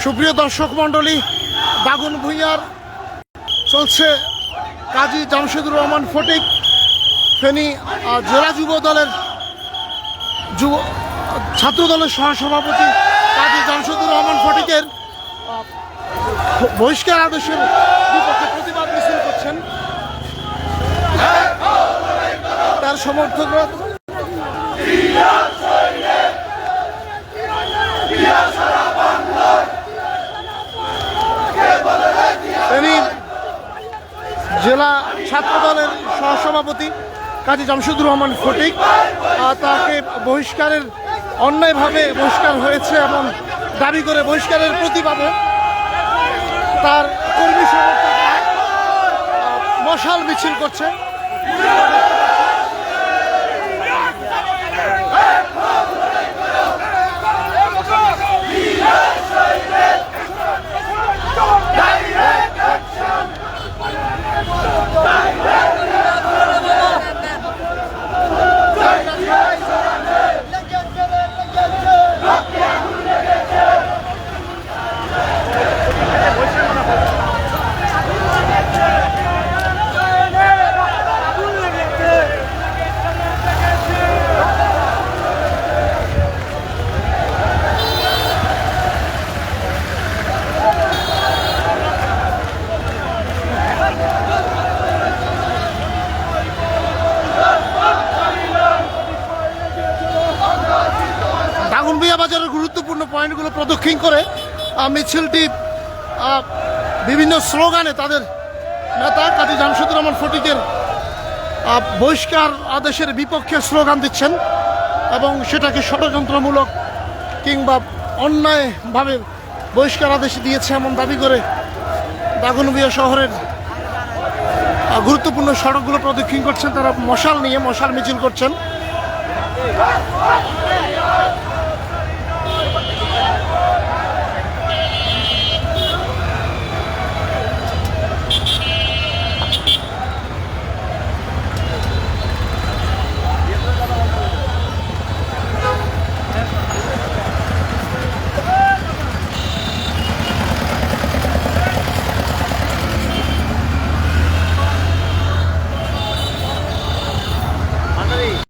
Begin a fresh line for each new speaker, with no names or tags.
সুপ্রিয় দর্শক মণ্ডলী, দাগনভূঞার চলছে কাজী জামশেদুর রহমান ফটিক ফেনী জেলা যুব দলের ছাত্র দলের সহসভাপতি কাজী জামশেদুর রহমান ফটিকের বহিষ্কার আদেশের বিপক্ষে প্রতিবাদ মিছিল করছেন। তার সমর্থকরা ফেনী জেলা ছাত্র দলের সহসভাপতি কাজী জামশেদুর রহমান ফটিক তাকে বহিষ্কারের অন্যায়ভাবে বহিষ্কার হয়েছে এবং দাবি করে বহিষ্কারের প্রতিবাদে তার কর্মী সমর্থকরা মশাল মিছিল করছে। দাগনভূঞা বাজারের গুরুত্বপূর্ণ পয়েন্টগুলো প্রদক্ষিণ করে মিছিলটি বিভিন্ন স্লোগানে তাদের নেতা কাজী জামশেদুর রহমান ফটিকের বহিষ্কার আদেশের বিপক্ষে স্লোগান দিচ্ছেন এবং সেটাকে ষড়যন্ত্রমূলক কিংবা অন্যায়ভাবে বহিষ্কার আদেশ দিয়েছে এমন দাবি করে দাগনভূঞা শহরের গুরুত্বপূর্ণ সড়কগুলো প্রদক্ষিণ করছেন। তারা মশাল নিয়ে মশাল মিছিল করছেন।